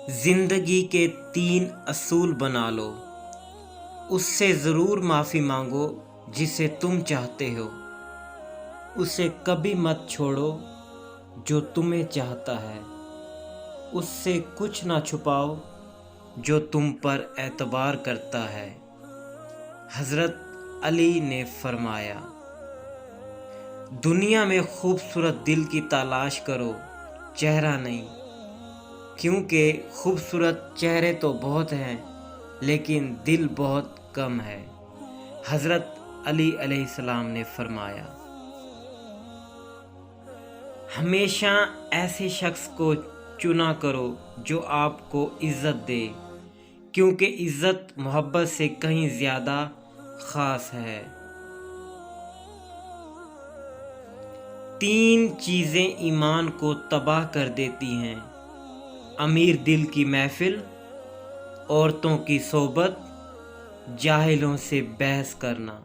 زندگی کے 3 اصول بنا لو۔ اس سے ضرور معافی مانگو جسے تم چاہتے ہو۔ اسے کبھی مت چھوڑو جو تمہیں چاہتا ہے۔ اس سے کچھ نہ چھپاؤ جو تم پر اعتبار کرتا ہے۔ حضرت علی نے فرمایا، دنیا میں خوبصورت دل کی تلاش کرو، چہرہ نہیں، کیونکہ خوبصورت چہرے تو بہت ہیں لیکن دل بہت کم ہے۔ حضرت علی علیہ السلام نے فرمایا، ہمیشہ ایسے شخص کو چنا کرو جو آپ کو عزت دے، کیونکہ عزت محبت سے کہیں زیادہ خاص ہے۔ 3 چیزیں ایمان کو تباہ کر دیتی ہیں: امیر دل کی محفل، عورتوں کی صحبت، جاہلوں سے بحث کرنا۔